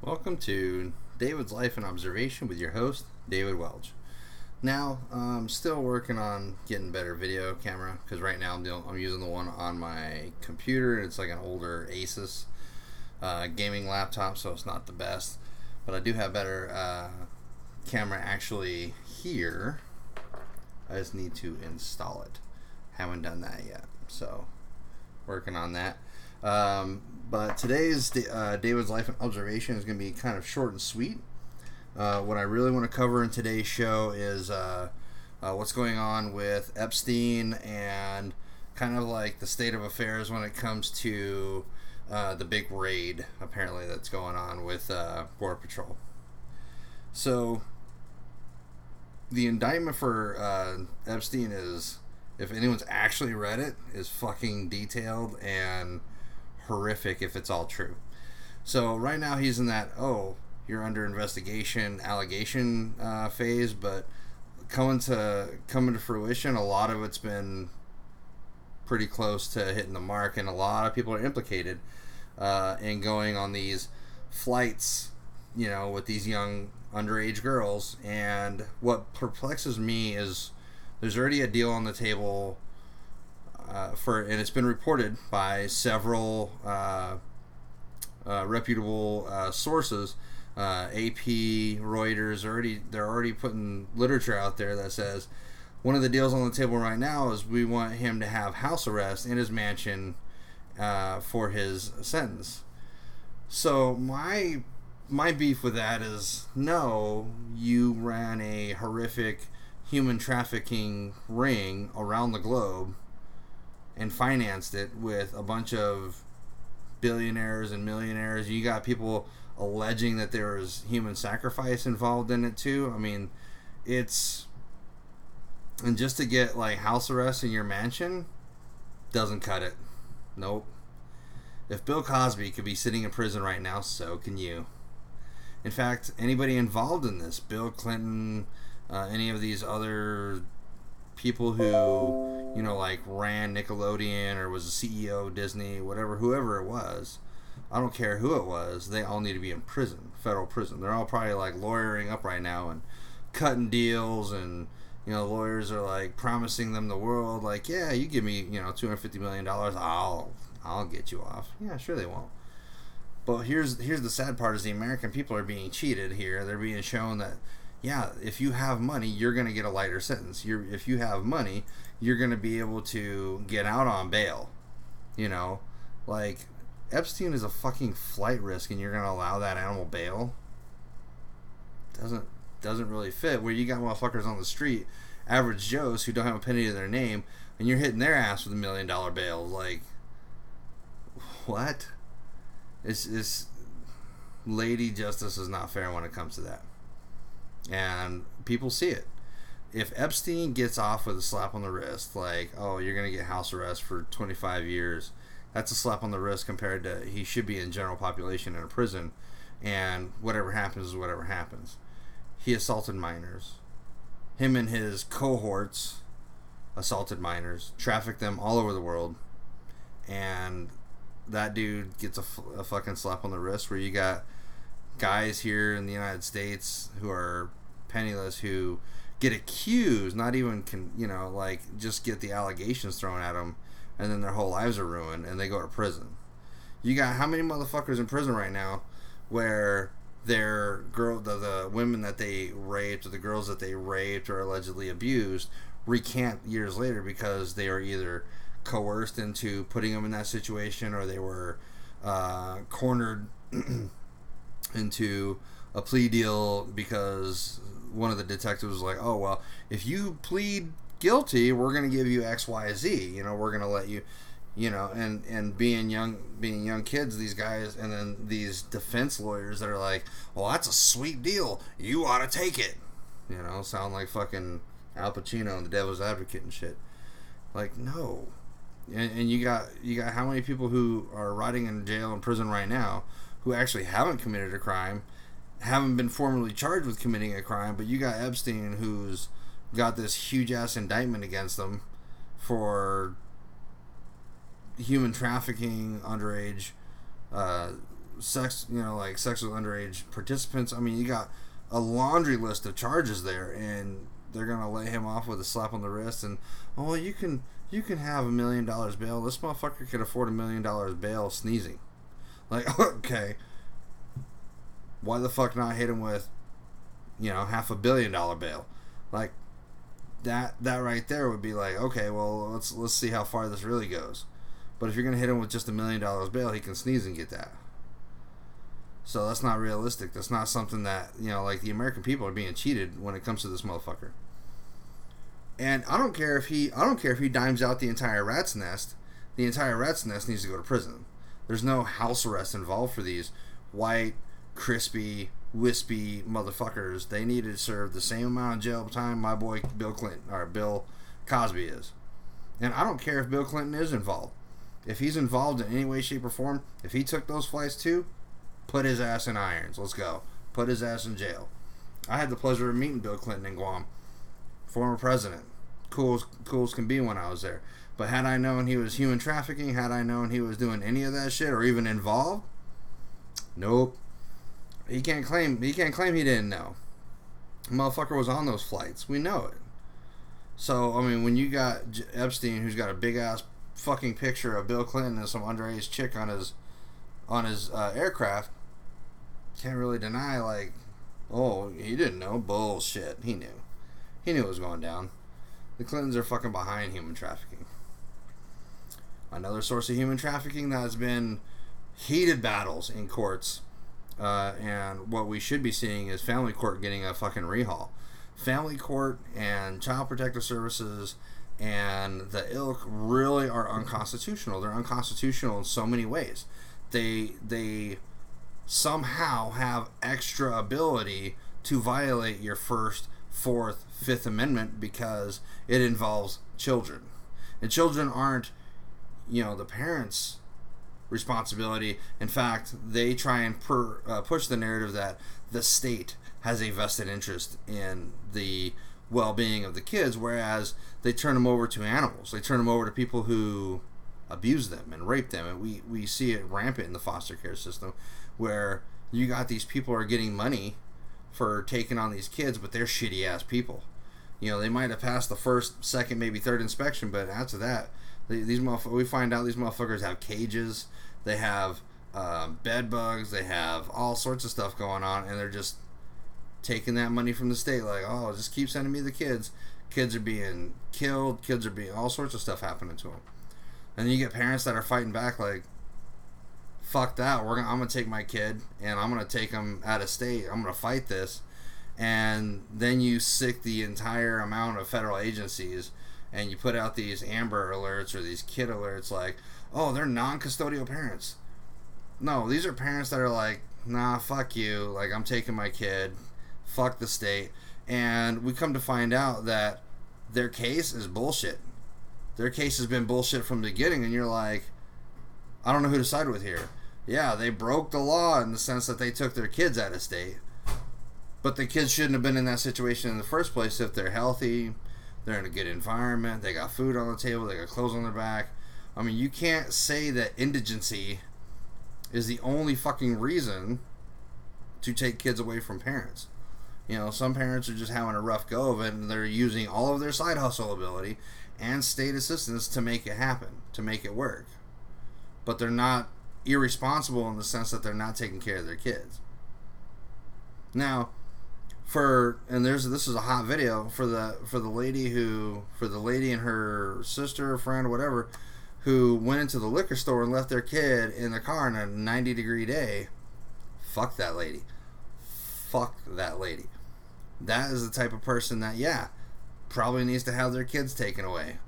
Welcome to David's Life and Observation with your host, David Welch. Now, I'm still working on getting better video camera because right now I'm using the one on my computer. It's like an older Asus gaming laptop, so it's not the best. But I do have better camera actually here. I just need to install it. Haven't done that yet, so working on that. But today's David's Life and Observation is going to be kind of short and sweet. What I really want to cover in today's show is what's going on with Epstein and kind of like the state of affairs when it comes to the big raid, apparently, that's going on with Border Patrol. So, the indictment for Epstein is, if anyone's actually read it, is fucking detailed and horrific if it's all true. So right now he's in that, you're under investigation allegation phase, but coming to fruition, a lot of it's been pretty close to hitting the mark, and a lot of people are implicated in going on these flights, with these young underage girls. And what perplexes me is there's already a deal on the table and it's been reported by several reputable sources, AP, Reuters. They're already putting literature out there that says one of the deals on the table right now is we want him to have house arrest in his mansion for his sentence. So my beef with that is, no, you ran a horrific human trafficking ring around the globe and financed it with a bunch of billionaires and millionaires. You got people alleging that there was human sacrifice involved in it too. I mean, and just to get like house arrest in your mansion doesn't cut it. Nope. If Bill Cosby could be sitting in prison right now, so can you. In fact, anybody involved in this, Bill Clinton, any of these other people who, like ran Nickelodeon or was the CEO of Disney, whoever it was, I don't care who it was, they all need to be in prison, federal prison. They're all probably like lawyering up right now and cutting deals, and lawyers are like promising them the world, like, yeah, you give me $250 million, I'll get you off. Yeah, sure they won't. But here's the sad part, is the American people are being cheated here. They're being shown that, yeah, if you have money, you're going to get a lighter sentence. If you have money, you're going to be able to get out on bail. Like, Epstein is a fucking flight risk, and you're going to allow that animal bail? Doesn't really fit. Where you got motherfuckers on the street, average Joes who don't have a penny to their name, and you're hitting their ass with $1 million bail. Like, what? It's lady justice is not fair when it comes to that. And people see it. If Epstein gets off with a slap on the wrist, like, oh, you're going to get house arrest for 25 years, that's a slap on the wrist compared to he should be in general population in a prison, and whatever happens is whatever happens. He assaulted minors. Him and his cohorts assaulted minors, trafficked them all over the world, and that dude gets a fucking slap on the wrist, where you got guys here in the United States who are penniless, who get accused, not even just get the allegations thrown at them, and then their whole lives are ruined, and they go to prison. You got how many motherfuckers in prison right now where their the women that they raped, or the girls that they raped or allegedly abused, recant years later because they are either coerced into putting them in that situation, or they were cornered into a plea deal because one of the detectives was like, oh, well, if you plead guilty, we're going to give you XYZ, we're going to let you, and being young kids, these guys, and then these defense lawyers that are like, well, that's a sweet deal, you ought to take it, sound like fucking Al Pacino and the Devil's Advocate and shit. Like, no. And you got how many people who are rotting in jail and prison right now who actually haven't committed a crime, haven't been formally charged with committing a crime, but you got Epstein, who's got this huge ass indictment against them for human trafficking underage sex, like sex with underage participants. I mean, you got a laundry list of charges there, and they're gonna lay him off with a slap on the wrist. And you can have $1 million bail. This motherfucker could afford $1 million bail sneezing. Like, okay, why the fuck not hit him with, $500 million bail? Like, that right there would be like, okay, well, let's see how far this really goes. But if you're gonna hit him with just $1 million bail, he can sneeze and get that. So that's not realistic. That's not something that, like, the American people are being cheated when it comes to this motherfucker. And I don't care if he dimes out the entire rat's nest. The entire rat's nest needs to go to prison. There's no house arrest involved for these white, crispy, wispy motherfuckers. They need to serve the same amount of jail time my boy Bill Cosby is. And I don't care if Bill Clinton is involved. If he's involved in any way, shape, or form, if he took those flights too, put his ass in irons. Let's go. Put his ass in jail. I had the pleasure of meeting Bill Clinton in Guam. Former president. Cool as can be when I was there. But had I known he was human trafficking, had I known he was doing any of that shit or even involved, nope. He can't claim he didn't know. The motherfucker was on those flights. We know it. So, I mean, when you got Epstein, who's got a big ass fucking picture of Bill Clinton and some underage chick on his aircraft, can't really deny, like, oh, he didn't know. Bullshit. He knew. He knew it was going down. The Clintons are fucking behind human trafficking. Another source of human trafficking that has been heated battles in courts, and what we should be seeing is family court getting a fucking rehaul. Family court and child protective services and the ilk really are unconstitutional. They're unconstitutional in so many ways. They somehow have extra ability to violate your First, Fourth, Fifth Amendment because it involves children. And children aren't, the parents' responsibility. In fact, they try and push the narrative that the state has a vested interest in the well-being of the kids, whereas they turn them over to animals. They turn them over to people who abuse them and rape them. And we see it rampant in the foster care system, where you got these people who are getting money for taking on these kids, but they're shitty ass people. They might have passed the first, second, maybe third inspection, but after that, we find out these motherfuckers have cages, they have bed bugs, they have all sorts of stuff going on, and they're just taking that money from the state, like, oh, just keep sending me the kids. Kids are being killed, all sorts of stuff happening to them. And then you get parents that are fighting back, like, fuck that, I'm gonna take my kid and I'm gonna take him out of state. I'm gonna fight this. And then you sick the entire amount of federal agencies, and you put out these Amber Alerts or these kid alerts, like, oh, they're non-custodial parents. No, these are parents that are like, nah, fuck you, like, I'm taking my kid, fuck the state. And we come to find out that their case is bullshit. Their case has been bullshit from the beginning, and you're like, I don't know who to side with here. Yeah, they broke the law in the sense that they took their kids out of state, but the kids shouldn't have been in that situation in the first place. If they're healthy, they're in a good environment, they got food on the table, they got clothes on their back. I mean, you can't say that indigency is the only fucking reason to take kids away from parents. Some parents are just having a rough go of it, and they're using all of their side hustle ability and state assistance to make it happen, to make it work. But they're not irresponsible in the sense that they're not taking care of their kids. Now, this is a hot video for the lady and her sister, friend, whatever, who went into the liquor store and left their kid in the car on a 90-degree day. Fuck that lady. Fuck that lady. That is the type of person that, probably needs to have their kids taken away,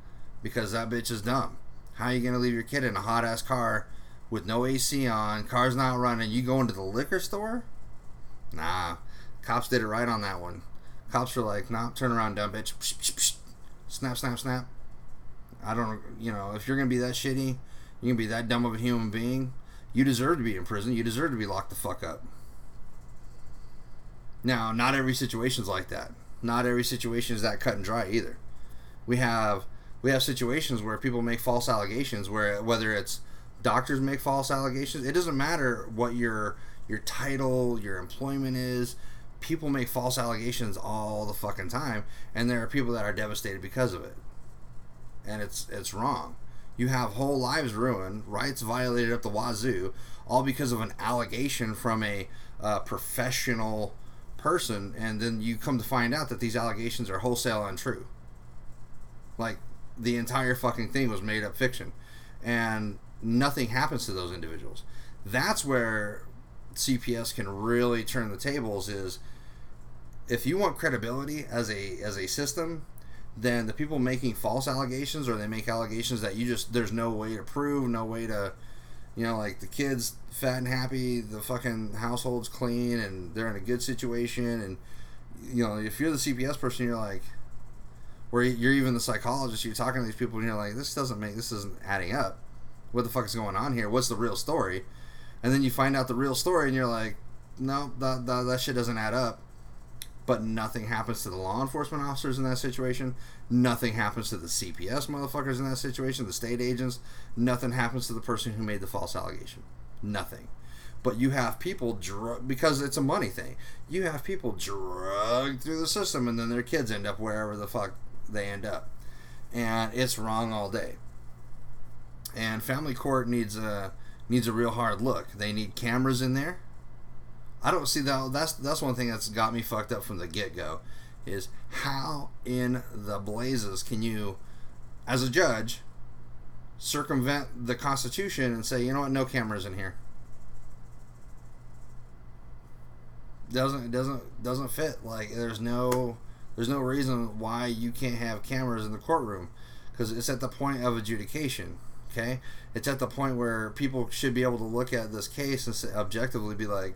because that bitch is dumb. How are you going to leave your kid in a hot-ass car with no AC on, car's not running, you go into the liquor store? Nah. Cops did it right on that one. Cops were like, nah, turn around, dumb bitch. Psh, psh, psh. Snap, snap, snap. I don't, if you're going to be that shitty, you're going to be that dumb of a human being, you deserve to be in prison. You deserve to be locked the fuck up. Now, not every situation's like that. Not every situation is that cut and dry either. We have situations where people make false allegations, where whether it's Doctors make false allegations. It doesn't matter what your title, your employment is. People make false allegations all the fucking time, and there are people that are devastated because of it. And it's wrong. You have whole lives ruined, rights violated up the wazoo, all because of an allegation from a professional person, and then you come to find out that these allegations are wholesale untrue. Like, the entire fucking thing was made up fiction, and nothing happens to those individuals. That's where CPS can really turn the tables. Is if you want credibility as a system, then the people making false allegations, or they make allegations that there's no way to prove, no way to, like the kid's fat and happy, the fucking household's clean, and they're in a good situation, and if you're the CPS person, you're like, where you're even the psychologist, you're talking to these people, and you're like, this isn't adding up. What the fuck is going on here? What's the real story? And then you find out the real story, and you're like, no, that shit doesn't add up. But nothing happens to the law enforcement officers in that situation. Nothing happens to the CPS motherfuckers in that situation, the state agents. Nothing happens to the person who made the false allegation. Nothing. But you have people, because it's a money thing, you have people drugged through the system, and then their kids end up wherever the fuck they end up. And it's wrong all day. And family court needs a real hard look. They need cameras in there. I don't see that. That's one thing that's got me fucked up from the get-go, is how in the blazes can you, as a judge, circumvent the Constitution and say, you know what, no cameras in here. Doesn't fit. Like, there's no reason why you can't have cameras in the courtroom, because it's at the point of adjudication. Okay, it's at the point where people should be able to look at this case and objectively be like,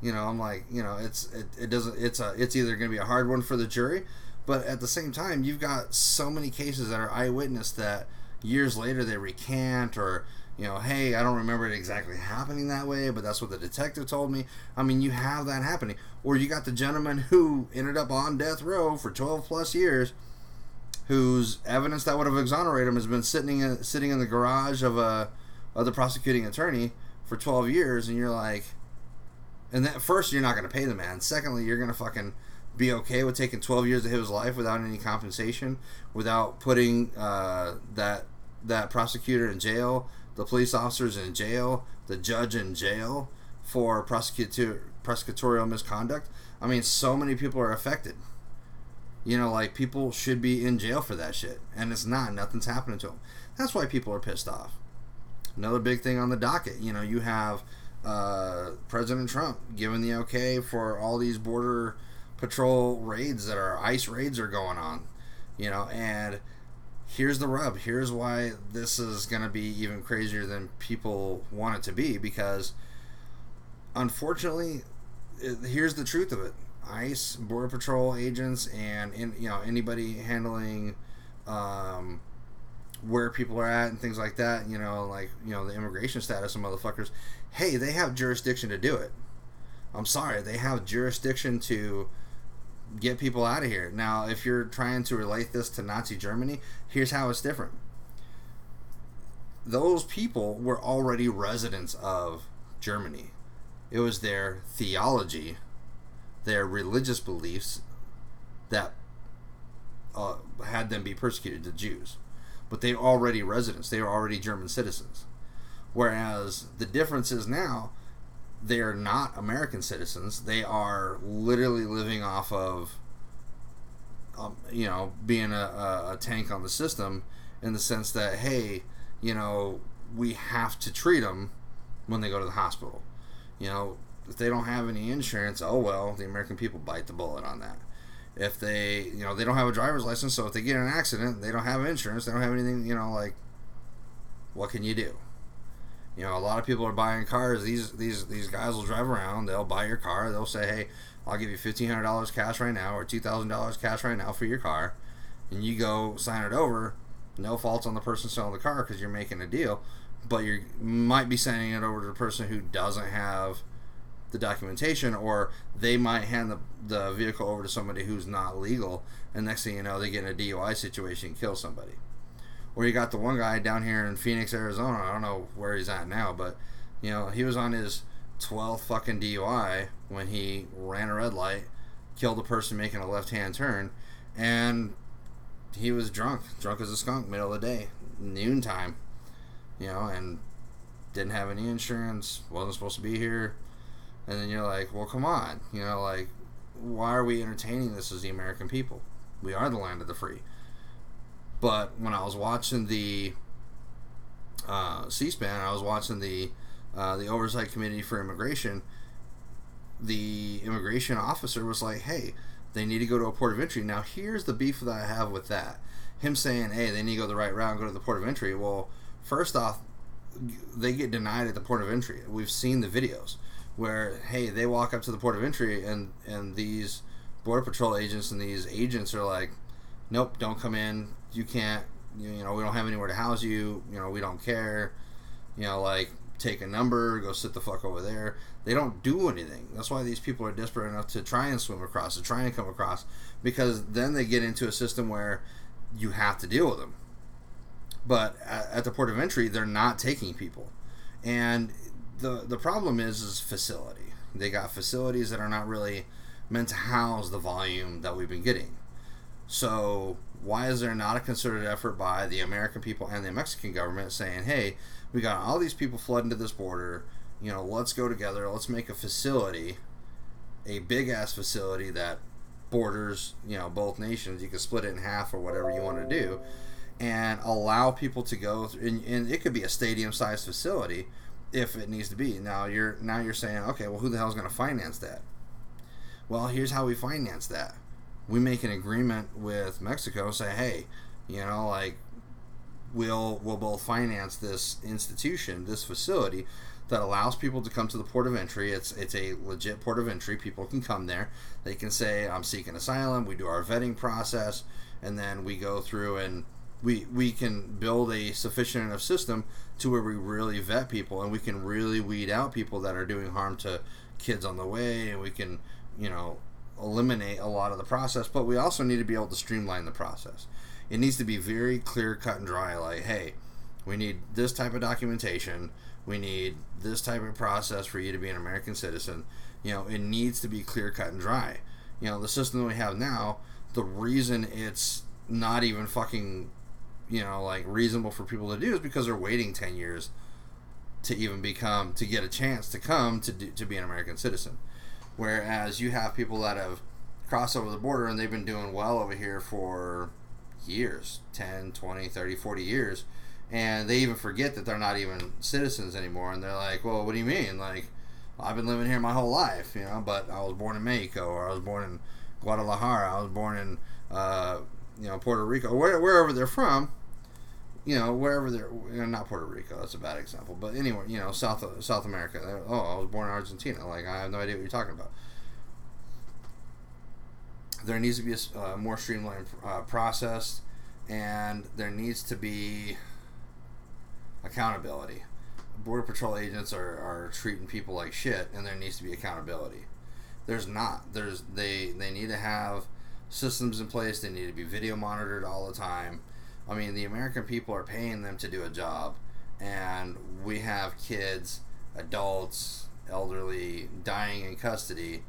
I'm like, it's either going to be a hard one for the jury, but at the same time, you've got so many cases that are eyewitness that years later they recant, or, hey, I don't remember it exactly happening that way, but that's what the detective told me. I mean, you have that happening. Or you got the gentleman who ended up on death row for 12 plus years, whose evidence that would have exonerated him has been sitting in the garage of the prosecuting attorney for 12 years, and you're like, and then first, you're not going to pay the man. Secondly, you're going to fucking be okay with taking 12 years of his life without any compensation, without putting that prosecutor in jail, the police officers in jail, the judge in jail for prosecutorial misconduct. I mean, so many people are affected. Like, people should be in jail for that shit, and it's not. Nothing's happening to them. That's why people are pissed off. Another big thing on the docket, you have President Trump giving the okay for all these border patrol raids that are ICE raids are going on, and here's the rub. Here's why this is going to be even crazier than people want it to be, because unfortunately, here's the truth of it. ICE, border patrol agents, and anybody handling where people are at and things like that, the immigration status of motherfuckers, hey, they have jurisdiction to do it. I'm sorry, they have jurisdiction to get people out of here. Now, if you're trying to relate this to Nazi Germany, here's how it's different. Those people were already residents of Germany. It was their theology, their religious beliefs that had them be persecuted, the Jews. But they were already residents. They were already German citizens. Whereas the difference is now, they are not American citizens. They are literally living off of, being a tank on the system, in the sense that, hey, we have to treat them when they go to the hospital. If they don't have any insurance, oh well, the American people bite the bullet on that. If they, they don't have a driver's license, so if they get in an accident, they don't have insurance, they don't have anything, like, what can you do? A lot of people are buying cars. These guys will drive around, they'll buy your car, they'll say, hey, I'll give you $1,500 cash right now, or $2,000 cash right now for your car, and you go sign it over. No faults on the person selling the car, because you're making a deal, but you might be sending it over to the person who doesn't have the documentation, or they might hand the vehicle over to somebody who's not legal, and next thing you know, they get in a DUI situation and kill somebody. Or you got the one guy down here in Phoenix, Arizona. I don't know where he's at now, but he was on his 12th fucking DUI when he ran a red light, killed a person making a left-hand turn, and he was drunk as a skunk, middle of the day, noontime, and didn't have any insurance, wasn't supposed to be here. And then you're like, well, come on, why are we entertaining this as the American people? We are the land of the free. But when I was watching the C-SPAN, I was watching the Oversight Committee for Immigration. The immigration officer was like, hey, they need to go to a port of entry. Now, here's the beef that I have with that. Him saying, hey, they need to go the right route and go to the port of entry. Well, first off, they get denied at the port of entry. We've seen the videos where, hey, they walk up to the port of entry and these Border Patrol agents and these agents are like, nope, don't come in. You can't, we don't have anywhere to house you. We don't care. Take a number, go sit the fuck over there. They don't do anything. That's why these people are desperate enough to try and swim across, to try and come across, because then they get into a system where you have to deal with them. But at the port of entry, they're not taking people. And the problem is facility. They got facilities that are not really meant to house the volume that we've been getting. So why is there not a concerted effort by the American people and the Mexican government saying, hey, we got all these people flooding to this border, let's go together, let's make a facility, a big ass facility that borders, both nations. You can split it in half or whatever you want to do, and allow people to go through, and it could be a stadium sized facility if it needs to be. Now you're saying, okay, well, who the hell is going to finance that? Well, here's how we finance that. We make an agreement with Mexico, say, hey, we'll both finance this institution, this facility that allows people to come to the port of entry. It's a legit port of entry. People can come there. They can say, I'm seeking asylum. We do our vetting process, and then we go through and we can build a sufficient enough system to where we really vet people, and we can really weed out people that are doing harm to kids on the way, and we can, eliminate a lot of the process. But we also need to be able to streamline the process. It needs to be very clear, cut, and dry. Like, hey, we need this type of documentation. We need this type of process for you to be an American citizen. It needs to be clear, cut, and dry. The system that we have now, the reason it's not even fucking, reasonable for people to do is because they're waiting 10 years to even to get a chance to come to be an American citizen. Whereas you have people that have crossed over the border and they've been doing well over here for years, 10, 20, 30, 40 years, and they even forget that they're not even citizens anymore, and they're like, well, what do you mean? Like, I've been living here my whole life, but I was born in Mexico, or I was born in Guadalajara, I was born in Puerto Rico, wherever they're from, wherever they're, not Puerto Rico, that's a bad example, but anywhere, South America. I was born in Argentina. Like, I have no idea what you're talking about. There needs to be a more streamlined process, and there needs to be accountability. Border Patrol agents are treating people like shit, and there needs to be accountability. There's not. They need to have systems in place. They need to be video monitored all the time. I mean, the American people are paying them to do a job, and we have kids, adults, elderly dying in custody,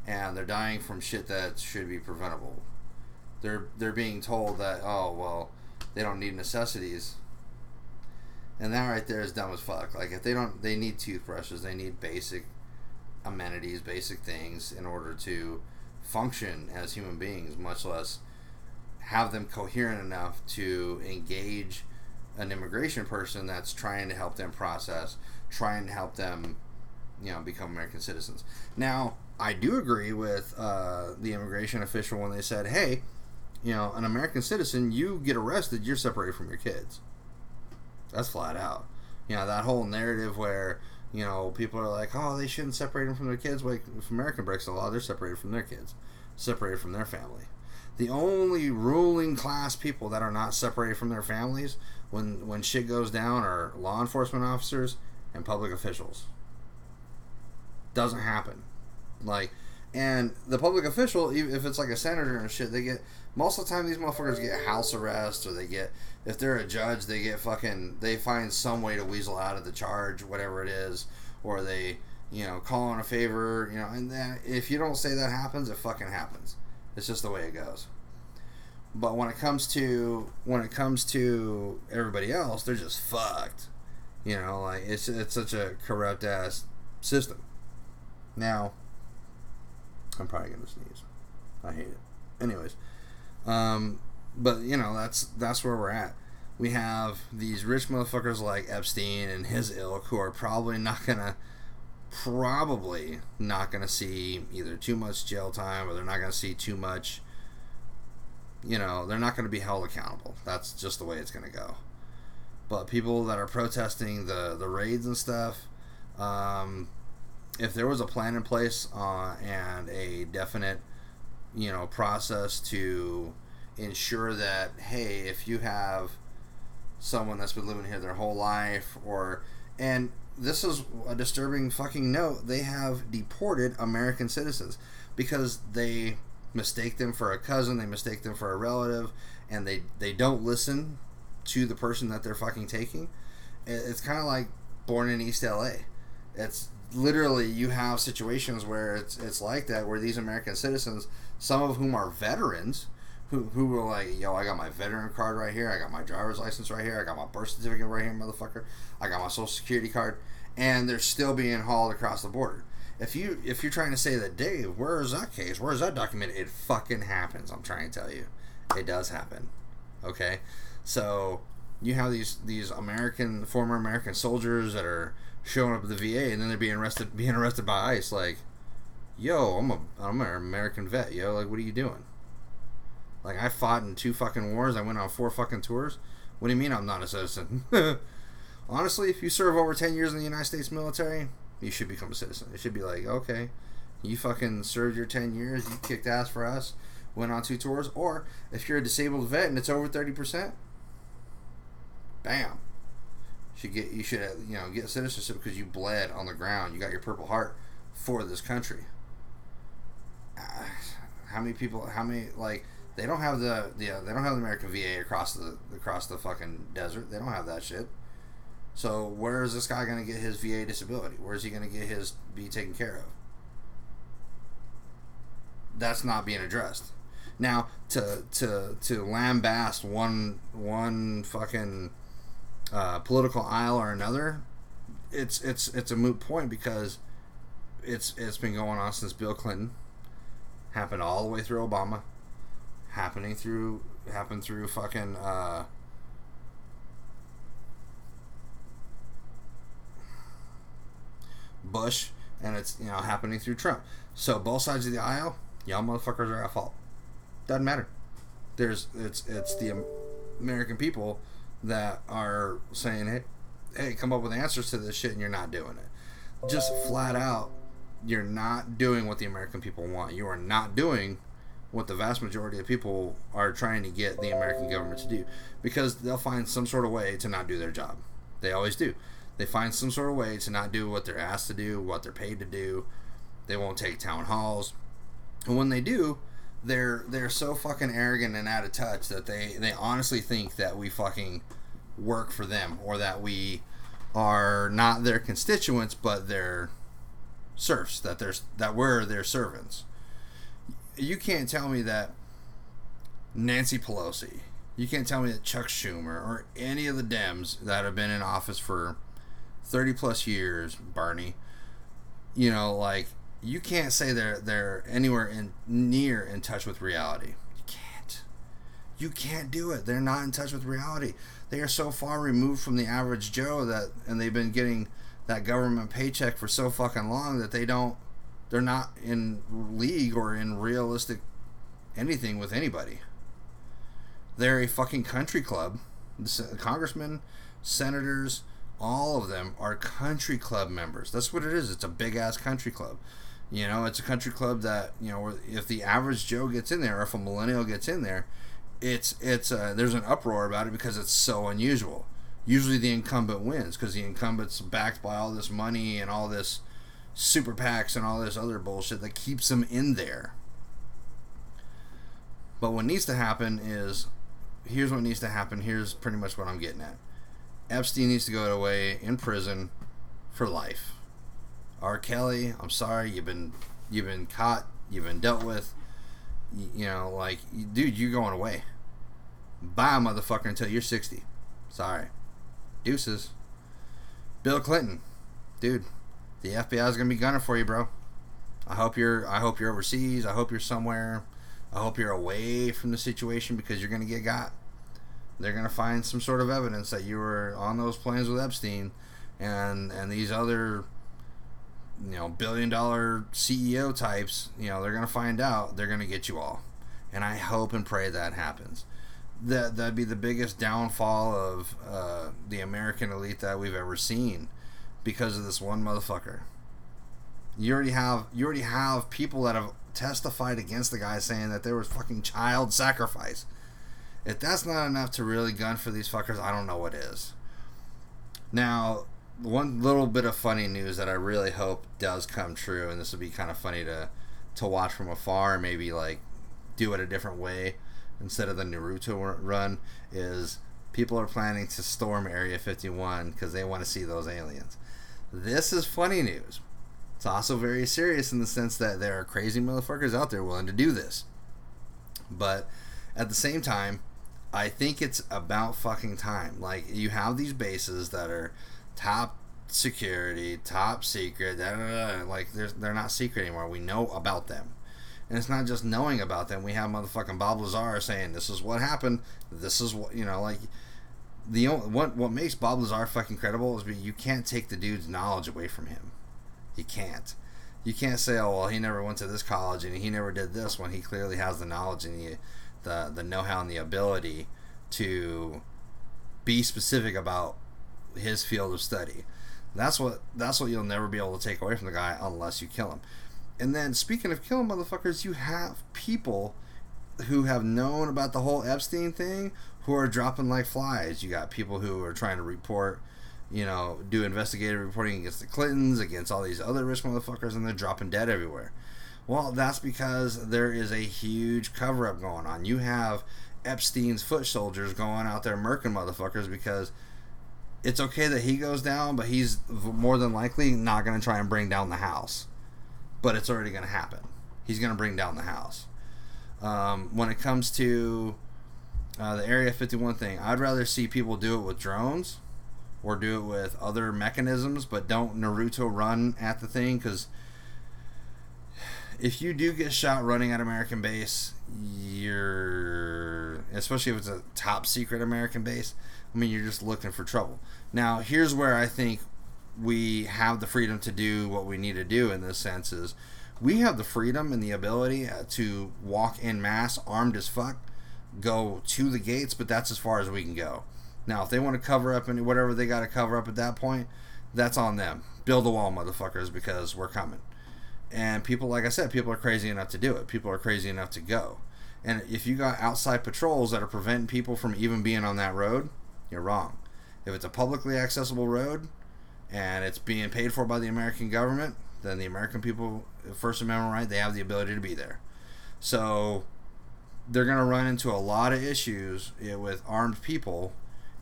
and they're dying from shit that should be preventable. They're being told that, oh, well, they don't need necessities, and that right there is dumb as fuck. Like, if they need toothbrushes, they need basic amenities, basic things in order to function as human beings, much less have them coherent enough to engage an immigration person that's trying to help them process, trying to help them, become American citizens. Now, I do agree with the immigration official when they said, hey, an American citizen, you get arrested, you're separated from your kids. That's flat out. That whole narrative where, people are like, oh, they shouldn't separate them from their kids. Well, if America breaks the law, they're separated from their kids, separated from their family. The only ruling class people that are not separated from their families when shit goes down are law enforcement officers and public officials. Doesn't happen. Like, And the public official, even if it's like a senator and shit, they get, most of the time these motherfuckers get house arrest, or they get, if they're a judge, they get fucking, they find some way to weasel out of the charge, whatever it is, or they, call on a favor, and then if you don't say that happens, it fucking happens. It's just the way it goes. But when it comes to everybody else, they're just fucked. Like it's such a corrupt ass system. Now, I'm probably gonna sneeze. I hate it. Anyways, but that's where we're at. We have these rich motherfuckers like Epstein and his ilk who are probably not gonna see either too much jail time, or they're not gonna see too much. They're not going to be held accountable. That's just the way it's going to go. But people that are protesting the raids and stuff, if there was a plan in place and a definite, process to ensure that, hey, if you have someone that's been living here their whole life, and this is a disturbing fucking note, they have deported American citizens because they mistake them for a cousin, they mistake them for a relative, and they don't listen to the person that they're fucking taking. It's kind of like Born in East LA. It's literally, you have situations where it's like that, where these American citizens, some of whom are veterans, who were like, yo, I got my veteran card right here, I got my driver's license right here, I got my birth certificate right here, motherfucker, I got my social security card, and they're still being hauled across the border. If you're trying to say that, Dave, where is that case? Where is that documented? It fucking happens. I'm trying to tell you, it does happen. Okay, so you have these former American soldiers that are showing up at the VA, and then they're being arrested by ICE. Like, yo, I'm an American vet. Yo, like, what are you doing? Like, I fought in 2 fucking wars. I went on 4 fucking tours. What do you mean I'm not a citizen? Honestly, if you serve over 10 years in the United States military, you should become a citizen. It should be like, okay, you fucking served your 10 years, you kicked ass for us, went on 2 tours, or if you're a disabled vet and it's over 30%, bam, you should get citizenship because you bled on the ground, you got your Purple Heart for this country. How many they don't have the American VA across the fucking desert. They don't have that shit. So where is this guy going to get his VA disability? Where is he going to get be taken care of? That's not being addressed. Now, to lambaste one fucking political aisle or another, it's a moot point, because it's been going on since Bill Clinton, happened all the way through Obama, happened through fucking Bush, and it's happening through Trump. So both sides of the aisle, y'all motherfuckers are at fault. Doesn't matter. It's the American people that are saying, hey, come up with answers to this shit, and you're not doing it. Just flat out, you're not doing what the American people want. You are not doing what the vast majority of people are trying to get the American government to do, because they'll find some sort of way to not do their job. They always do. They find some sort of way to not do what they're asked to do, what they're paid to do. They won't take town halls. And when they do, they're so fucking arrogant and out of touch that they honestly think that we fucking work for them, or that we are not their constituents, but they're serfs, that we're their servants. You can't tell me that Nancy Pelosi, you can't tell me that Chuck Schumer, or any of the Dems that have been in office for 30 plus years, Barney, you can't say they're anywhere near in touch with reality. You can't do it. They're not in touch with reality. They are so far removed from the average Joe and they've been getting that government paycheck for so fucking long that they're not in league or in realistic anything with anybody. They're a fucking country club. Congressmen, senators, all of them are country club members. That's what it is. It's a big ass country club. It's a country club that, if the average Joe gets in there, or if a millennial gets in there, there's an uproar about it because it's so unusual. Usually the incumbent wins, because the incumbent's backed by all this money and all this super PACs and all this other bullshit that keeps them in there. But what needs to happen is, here's what needs to happen. Here's pretty much what I'm getting at. Epstein needs to go away in prison for life. R. Kelly, I'm sorry, you've been caught, you've been dealt with. You know, like, dude, you're going away. Bye, motherfucker, until you're 60. Sorry. Deuces. Bill Clinton, dude, the FBI is gonna be gunning for you, bro. I hope you're overseas. I hope you're somewhere. I hope you're away from the situation, because you're gonna get got. They're gonna find some sort of evidence that you were on those planes with Epstein, and these other, you know, billion-dollar CEO types. You know, they're gonna find out. They're gonna get you all, and I hope and pray that happens. That'd be the biggest downfall of the American elite that we've ever seen, because of this one motherfucker. You already have people that have testified against the guy, saying that there was fucking child sacrifice. If that's not enough to really gun for these fuckers, I don't know what is. Now, one little bit of funny news that I really hope does come true, and this would be kind of funny to watch from afar, maybe like do it a different way instead of the Naruto run, is people are planning to storm Area 51 because they want to see those aliens. This is funny news. It's also very serious in the sense that there are crazy motherfuckers out there willing to do this. But at the same time, I think it's about fucking time. Like, you have these bases that are top security, top secret, like they're not secret anymore. We know about them. And it's not just knowing about them. We have motherfucking Bob Lazar saying, this is what happened. This is what, you know, like, what makes Bob Lazar fucking credible is you can't take the dude's knowledge away from him. You can't. You can't say, oh, well, he never went to this college and he never did this, when he clearly has the knowledge and the know-how and the ability to be specific about his field of study. That's what you'll never be able to take away from the guy unless you kill him. And then, speaking of killing motherfuckers, you have people who have known about the whole Epstein thing who are dropping like flies. You got people who are trying to report, you know, do investigative reporting against the Clintons, against all these other rich motherfuckers, and they're dropping dead everywhere. Well, that's because there is a huge cover-up going on. You have Epstein's foot soldiers going out there murking motherfuckers because it's okay that he goes down, but he's more than likely not going to try and bring down the house. But it's already going to happen. He's going to bring down the house. When it comes to the Area 51 thing, I'd rather see people do it with drones or do it with other mechanisms, but don't Naruto run at the thing, because if you do get shot running at American base, especially if it's a top secret American base, I mean, you're just looking for trouble. Now, here's where I think we have the freedom to do what we need to do in this sense is we have the freedom and the ability to walk en masse armed as fuck, go to the gates, but that's as far as we can go. Now, if they want to cover up and whatever they got to cover up at that point, that's on them. Build a wall, motherfuckers, because we're coming. And people, like I said, people are crazy enough to do it. People are crazy enough to go. And if you got outside patrols that are preventing people from even being on that road, you're wrong. If it's a publicly accessible road and it's being paid for by the American government, then the American people, First Amendment right, they have the ability to be there. So they're going to run into a lot of issues with armed people.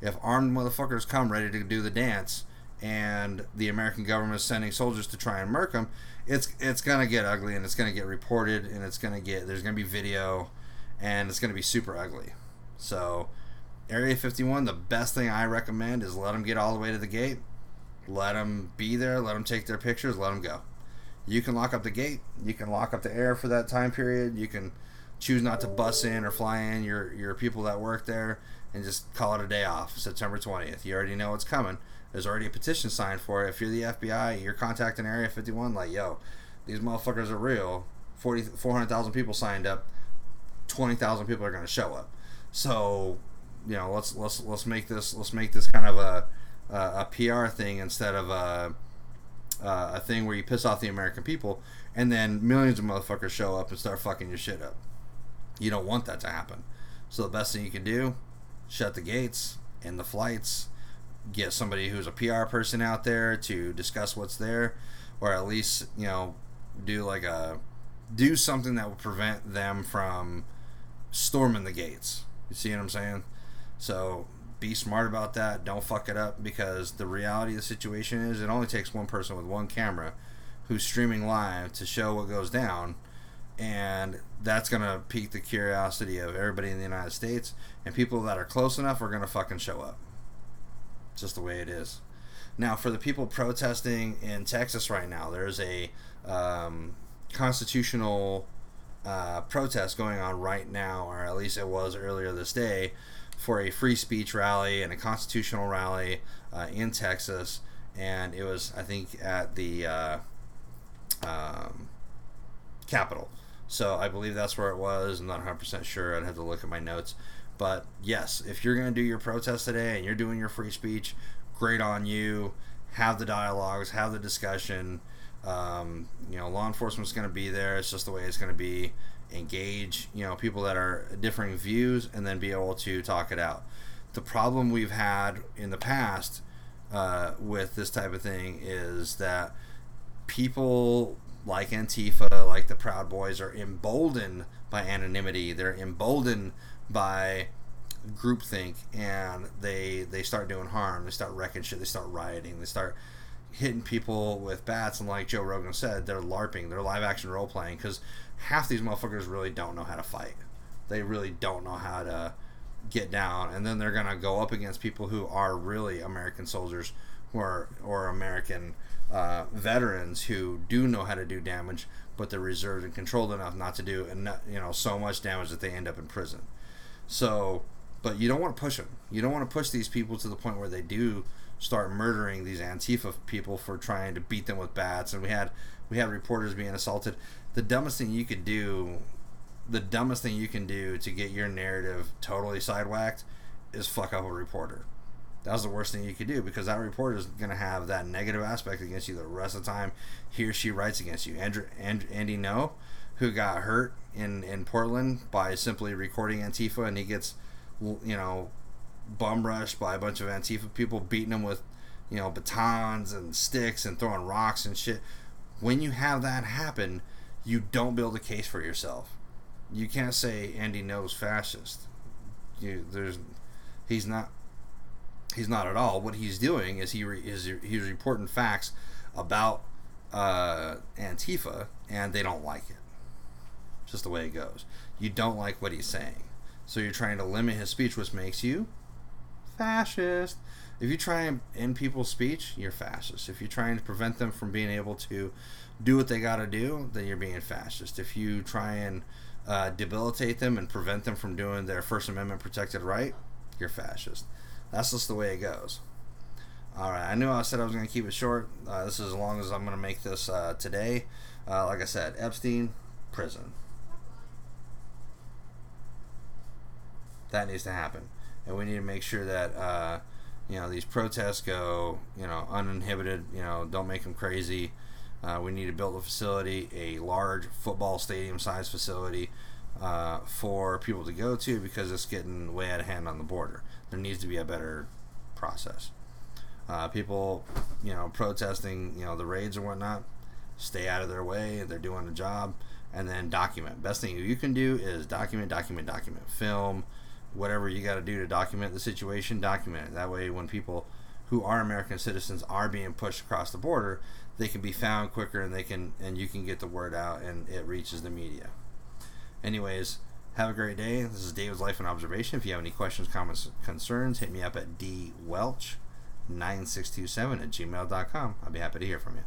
If armed motherfuckers come ready to do the dance and the American government is sending soldiers to try and murk them, it's going to get ugly, and it's going to get reported, and there's going to be video, and it's going to be super ugly. So Area 51, the best thing I recommend is let them get all the way to the gate. Let them be there. Let them take their pictures. Let them go. You can lock up the gate. You can lock up the air for that time period. You can choose not to bus in or fly in your people that work there and just call it a day off. September 20th. You already know what's coming. There's already a petition signed for it. If you're the FBI, you're contacting Area 51 like, yo, these motherfuckers are real. 400,000 people signed up. 20,000 people are going to show up. So, you know, let's make this kind of a PR thing instead of a thing where you piss off the American people and then millions of motherfuckers show up and start fucking your shit up. You don't want that to happen. So the best thing you can do, shut the gates, end the flights, get somebody who's a PR person out there to discuss what's there. or at least, you know, do something that would prevent them from storming the gates. You see what I'm saying? So be smart about that. Don't fuck it up, because the reality of the situation is it only takes one person with one camera who's streaming live to show what goes down, and that's going to pique the curiosity of everybody in the United States, and people that are close enough are going to fucking show up. It's just the way it is. Now, for the people protesting in Texas right now, there's a constitutional protest going on right now, or at least it was earlier this day, for a free speech rally and a constitutional rally in Texas. And it was, I think, at the Capitol. So I believe that's where it was. I'm not 100% sure. I'd have to look at my notes. But yes, if you're going to do your protest today and you're doing your free speech, great on you. Have the dialogues, have the discussion. You know, law enforcement's going to be there. It's just the way it's going to be. Engage, you know, people that are differing views, and then be able to talk it out. The problem we've had in the past with this type of thing is that people like Antifa, like the Proud Boys, are emboldened by anonymity. They're emboldened by groupthink, and they start doing harm. They start wrecking shit. They start rioting. They start hitting people with bats, and like Joe Rogan said, they're LARPing. They're live action role playing, because half these motherfuckers really don't know how to fight. They really don't know how to get down, and then they're gonna go up against people who are really American soldiers, or American veterans who do know how to do damage, but they're reserved and controlled enough not to do, and you know, so much damage that they end up in prison. So, but you don't want to push them. You don't want to push these people to the point where they do start murdering these Antifa people for trying to beat them with bats. And we had reporters being assaulted. The dumbest thing you can do to get your narrative totally sidewhacked is fuck up a reporter. That was the worst thing you could do, because that reporter is going to have that negative aspect against you the rest of the time he or she writes against you. Andy No, who got hurt in Portland by simply recording Antifa, and he gets, you know, bum rushed by a bunch of Antifa people, beating him with, you know, batons and sticks and throwing rocks and shit. When you have that happen, you don't build a case for yourself. You can't say Andy No's fascist. He's not at all. What he's doing is he's reporting facts about Antifa, and they don't like it. It's just the way it goes. You don't like what he's saying, so you're trying to limit his speech, which makes you fascist. If you try and end people's speech, you're fascist. If you're trying to prevent them from being able to do what they got to do, then you're being fascist. If you try and debilitate them and prevent them from doing their First Amendment protected right, you're fascist. That's just the way it goes. Alright, I knew I said I was going to keep it short. This is as long as I'm going to make this today. Like I said, Epstein, prison. That needs to happen. And we need to make sure that, you know, these protests go, you know, uninhibited. You know, don't make them crazy. We need to build a facility, a large football stadium size facility for people to go to, because it's getting way out of hand on the border. There needs to be a better process. People, you know, protesting, you know, the raids or whatnot, stay out of their way. They're doing a job, and then document. Best thing you can do is document. Film, whatever you got to do to document the situation, document it. That way, when people who are American citizens are being pushed across the border, they can be found quicker, and you can get the word out, and it reaches the media. Anyways, have a great day. This is David's Life and Observation. If you have any questions, comments, concerns, hit me up at dwelch9627 at gmail.com. I'll be happy to hear from you.